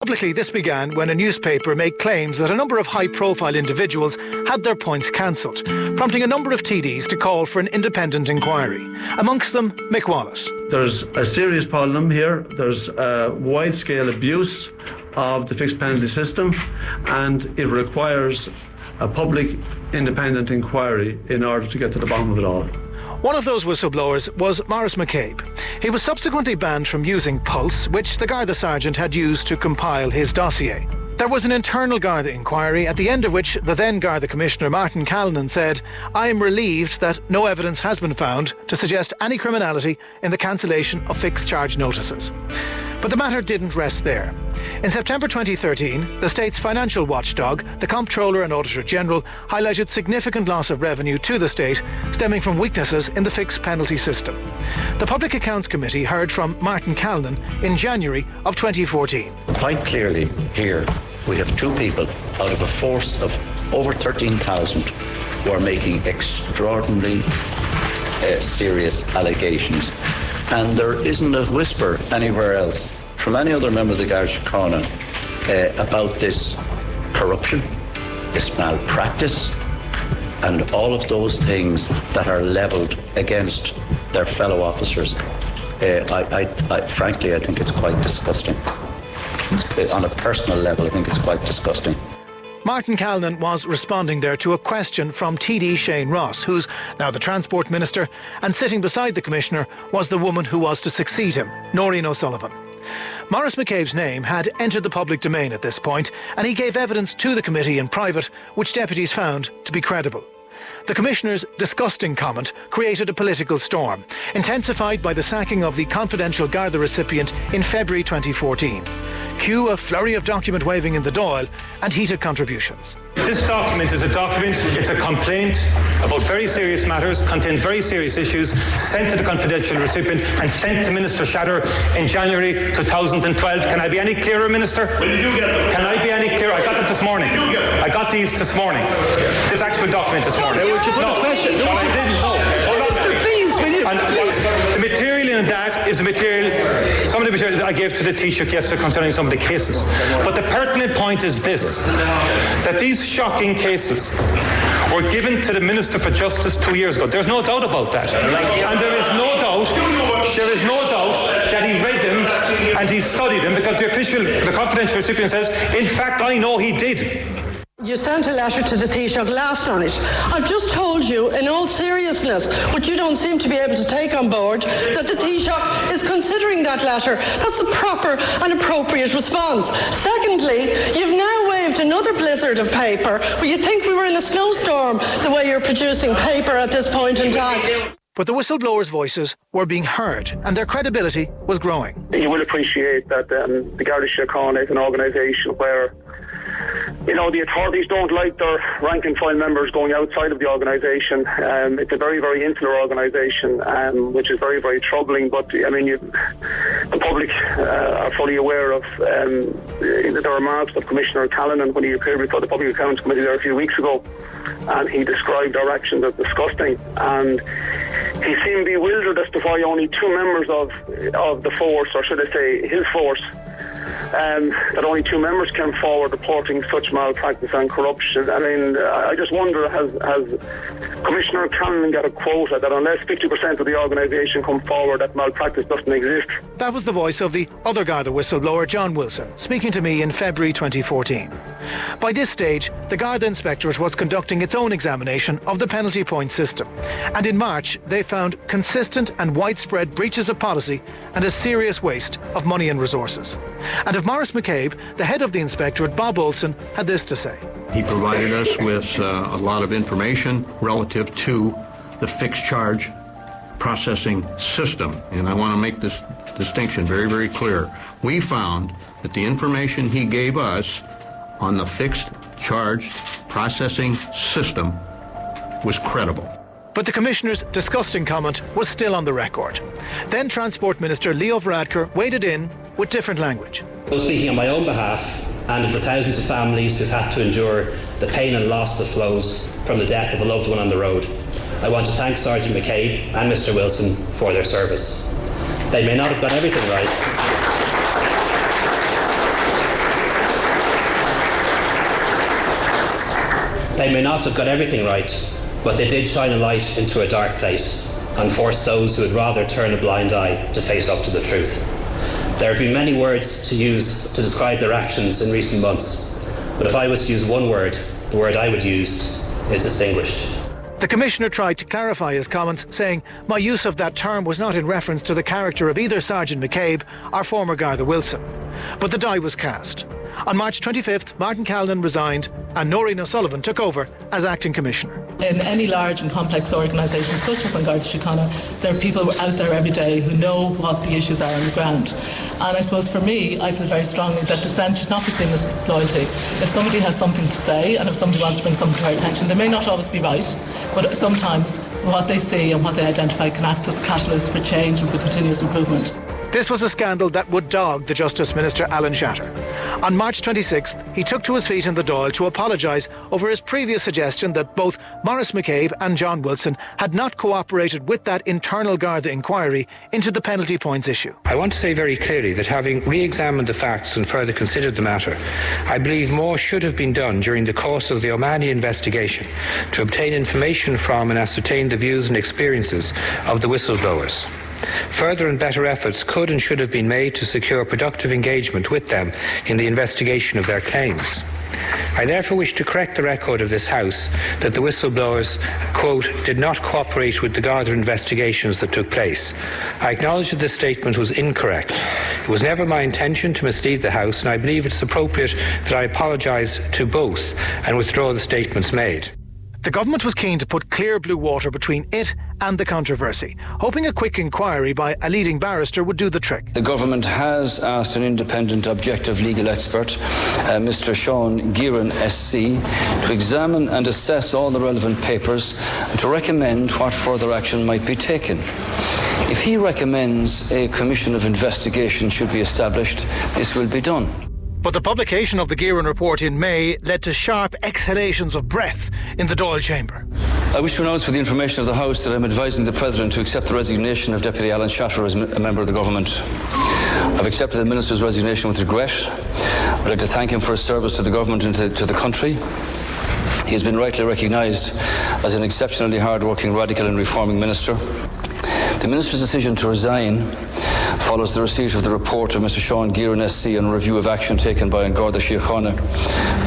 Publicly, this began when a newspaper made claims that a number of high-profile individuals had their points cancelled, prompting a number of TDs to call for an independent inquiry. Amongst them, Mick Wallace. There's a serious problem here. There's wide-scale abuse of the fixed penalty system, and it requires a public independent inquiry in order to get to the bottom of it all. One of those whistleblowers was Maurice McCabe. He was subsequently banned from using Pulse, which the Garda Sergeant had used to compile his dossier. There was an internal Garda inquiry, at the end of which the then Garda Commissioner Martin Callinan said, "I am relieved that no evidence has been found to suggest any criminality in the cancellation of fixed charge notices." But the matter didn't rest there. In September 2013, the state's financial watchdog, the Comptroller and Auditor General, highlighted significant loss of revenue to the state stemming from weaknesses in the fixed penalty system. The Public Accounts Committee heard from Martin Callinan in January of 2014. Quite clearly here, we have two people out of a force of over 13,000 who are making extraordinarily serious allegations. And there isn't a whisper anywhere else from any other member of the Garda Síochána about this corruption, this malpractice, and all of those things that are levelled against their fellow officers. Frankly, I think it's quite disgusting. On a personal level, I think it's quite disgusting. Martin Callinan was responding there to a question from TD Shane Ross, who's now the Transport Minister, and sitting beside the Commissioner was the woman who was to succeed him, Noreen O'Sullivan. Maurice McCabe's name had entered the public domain at this point, and he gave evidence to the committee in private, which deputies found to be credible. The Commissioner's disgusting comment created a political storm, intensified by the sacking of the confidential Garda recipient in February 2014. Cue a flurry of document waving in the Dáil and heated contributions. This document is a document, it's a complaint about very serious matters, contains very serious issues, sent to the confidential recipient and sent to Minister Shatter in January 2012. Can I be any clearer, Minister? When did you get them? Can I be any clearer? I got them this morning. I got these this morning. This actual document this morning. No, question. But I didn't know. Hold on. Please, will you? And the material in that is the material, some of the materials I gave to the Taoiseach yesterday concerning some of the cases. But the pertinent point is this, that these shocking cases were given to the Minister for Justice 2 years ago. There's no doubt about that. And there is no doubt that he read them and he studied them, because the confidential recipient says, in fact, I know he did. You sent a letter to the Taoiseach last night. I've just told you, in all seriousness, which you don't seem to be able to take on board, that the Taoiseach is considering that letter. That's the proper and appropriate response. Secondly, you've now waved another blizzard of paper where you think we were in a snowstorm, the way you're producing paper at this point in time. But the whistleblowers' voices were being heard, and their credibility was growing. You will appreciate that the Garda Síochána is an organisation where, you know, the authorities don't like their rank and file members going outside of the organisation. It's a very, very insular organisation, which is very, very troubling. But I mean, the public are fully aware of the remarks of Commissioner Callinan when he appeared before the Public Accounts Committee there a few weeks ago, and he described our actions as disgusting. And he seemed bewildered as to why only two members of the force, or should I say his force, that only two members came forward reporting such malpractice and corruption. I mean, I just wonder, has Commissioner Callinan got a quota that unless 50% of the organisation come forward, that malpractice doesn't exist? That was the voice of the other Garda whistleblower, John Wilson, speaking to me in February 2014. By this stage, the Garda Inspectorate was conducting its own examination of the penalty point system. And in March, they found consistent and widespread breaches of policy and a serious waste of money and resources. And of Maurice McCabe, the head of the Inspectorate, Bob Olson, had this to say. He provided us with a lot of information relative to the fixed charge processing system. And I want to make this distinction very, very clear. We found that the information he gave us on the fixed charge processing system was credible. But the Commissioner's disgusting comment was still on the record. Then Transport Minister Leo Varadkar waded in with different language. Speaking on my own behalf and of the thousands of families who've had to endure the pain and loss that flows from the death of a loved one on the road, I want to thank Sergeant McCabe and Mr Wilson for their service. They may not have got everything right, They may not have got everything right, but they did shine a light into a dark place and forced those who would rather turn a blind eye to face up to the truth. There have been many words to use to describe their actions in recent months, but if I was to use one word, the word I would use is distinguished. The Commissioner tried to clarify his comments, saying, "My use of that term was not in reference to the character of either Sergeant McCabe or former Garda Wilson." But the die was cast. On March 25th, Martin Callinan resigned and Noreen O'Sullivan took over as Acting Commissioner. In any large and complex organisation such as Garda Síochána, there are people out there every day who know what the issues are on the ground. And I suppose for me, I feel very strongly that dissent should not be seen as disloyalty. If somebody has something to say and if somebody wants to bring something to our attention, they may not always be right, but sometimes what they see and what they identify can act as a catalyst for change and for continuous improvement. This was a scandal that would dog the Justice Minister Alan Shatter. On March 26th, he took to his feet in the Dáil to apologise over his previous suggestion that both Maurice McCabe and John Wilson had not cooperated with that internal Garda inquiry into the penalty points issue. I want to say very clearly that having re-examined the facts and further considered the matter, I believe more should have been done during the course of the Omani investigation to obtain information from and ascertain the views and experiences of the whistleblowers. Further and better efforts could and should have been made to secure productive engagement with them in the investigation of their claims. I therefore wish to correct the record of this House that the whistleblowers, quote, did not cooperate with the Garda investigations that took place. I acknowledge that this statement was incorrect. It was never my intention to mislead the House, and I believe it's appropriate that I apologise to both and withdraw the statements made. The government was keen to put clear blue water between it and the controversy, hoping a quick inquiry by a leading barrister would do the trick. The government has asked an independent objective legal expert, Mr. Sean Gearan SC, to examine and assess all the relevant papers and to recommend what further action might be taken. If he recommends a commission of investigation should be established, this will be done. But the publication of the Gearan report in May led to sharp exhalations of breath in the Dáil chamber. I wish to announce for the information of the House that I'm advising the President to accept the resignation of Deputy Alan Shatter as a member of the government. I've accepted the Minister's resignation with regret. I'd like to thank him for his service to the government and to the country. He has been rightly recognised as an exceptionally hard-working, radical and reforming Minister. The Minister's decision to resign follows the receipt of the report of Mr. Sean Gearan SC on a review of action taken by Garda Síochána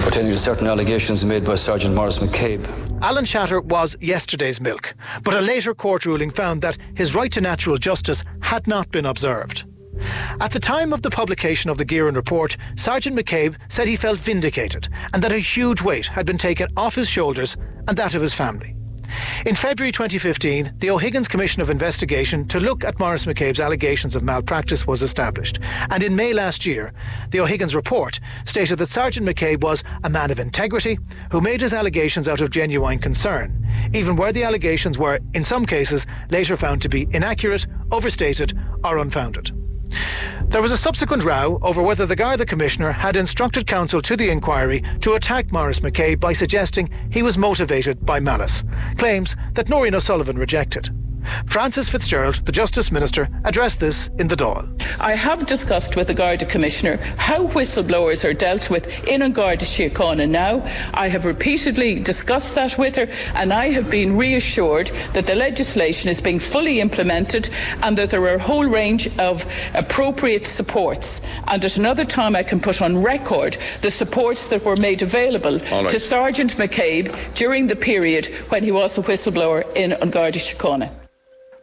pertaining to certain allegations made by Sergeant Maurice McCabe. Alan Shatter was yesterday's milk, but a later court ruling found that his right to natural justice had not been observed. At the time of the publication of the Gearan report, Sergeant McCabe said he felt vindicated and that a huge weight had been taken off his shoulders and that of his family. In February 2015, the O'Higgins Commission of Investigation to look at Maurice McCabe's allegations of malpractice was established. And in May last year, the O'Higgins report stated that Sergeant McCabe was a man of integrity who made his allegations out of genuine concern, even where the allegations were, in some cases, later found to be inaccurate, overstated or unfounded. There was a subsequent row over whether the Garda Commissioner had instructed counsel to the inquiry to attack Maurice McCabe by suggesting he was motivated by malice, claims that Noreen O'Sullivan rejected. Frances Fitzgerald, the Justice Minister, addressed this in the Dáil. I have discussed with the Garda Commissioner how whistleblowers are dealt with in Garda Síochána now. I have repeatedly discussed that with her and I have been reassured that the legislation is being fully implemented and that there are a whole range of appropriate supports. And at another time I can put on record the supports that were made available to Sergeant McCabe during the period when he was a whistleblower in Garda Síochána.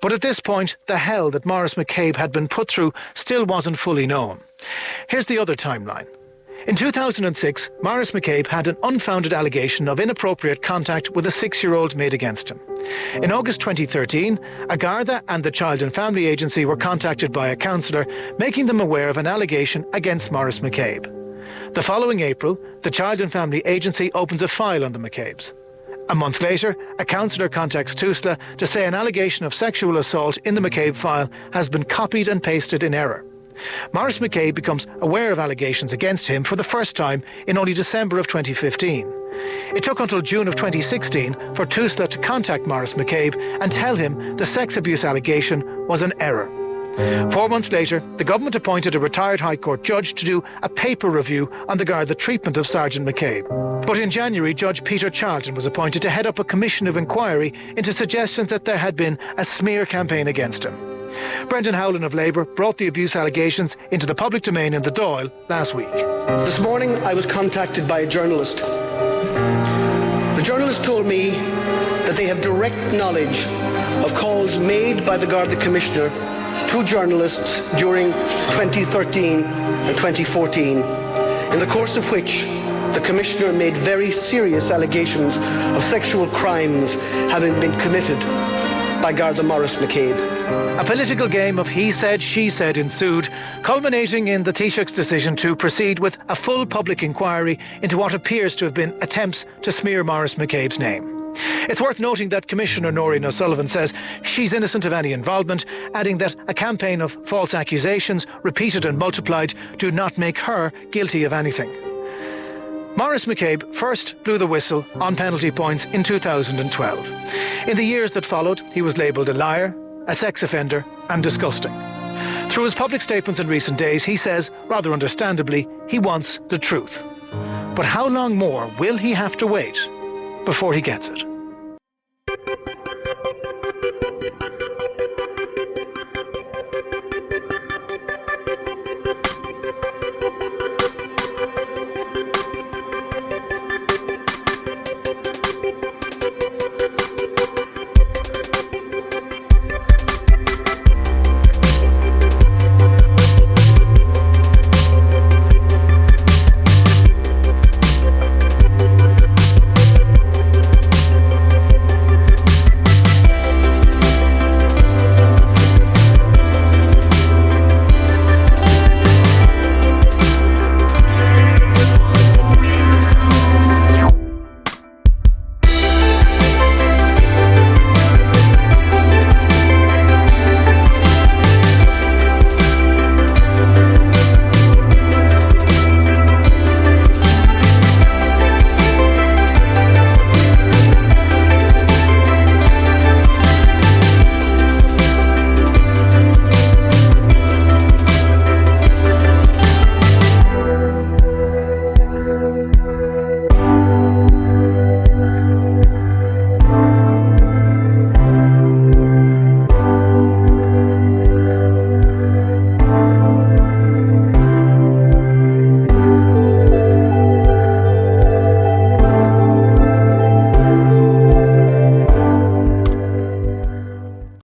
But at this point, the hell that Maurice McCabe had been put through still wasn't fully known. Here's the other timeline. In 2006, Maurice McCabe had an unfounded allegation of inappropriate contact with a 6-year-old made against him. In August 2013, a Garda and the Child and Family Agency were contacted by a counsellor, making them aware of an allegation against Maurice McCabe. The following April, the Child and Family Agency opens a file on the McCabes. A month later, a counsellor contacts TUSLA to say an allegation of sexual assault in the McCabe file has been copied and pasted in error. Maurice McCabe becomes aware of allegations against him for the first time in only December of 2015. It took until June of 2016 for TUSLA to contact Maurice McCabe and tell him the sex abuse allegation was an error. 4 months later, the government appointed a retired High Court judge to do a paper review on the Garda treatment of Sergeant McCabe. But in January, Judge Peter Charlton was appointed to head up a commission of inquiry into suggestions that there had been a smear campaign against him. Brendan Howlin of Labour brought the abuse allegations into the public domain in the Dáil last week. This morning I was contacted by a journalist. The journalist told me that they have direct knowledge of calls made by the Garda Commissioner to journalists during 2013 and 2014, in the course of which the Commissioner made very serious allegations of sexual crimes having been committed by Garda Maurice McCabe. A political game of he said, she said ensued, culminating in the Taoiseach's decision to proceed with a full public inquiry into what appears to have been attempts to smear Maurice McCabe's name. It's worth noting that Commissioner Noreen O'Sullivan says she's innocent of any involvement, adding that a campaign of false accusations, repeated and multiplied, do not make her guilty of anything. Maurice McCabe first blew the whistle on penalty points in 2012. In the years that followed, he was labelled a liar, a sex offender and disgusting. Through his public statements in recent days, he says, rather understandably, he wants the truth. But how long more will he have to wait before he gets it?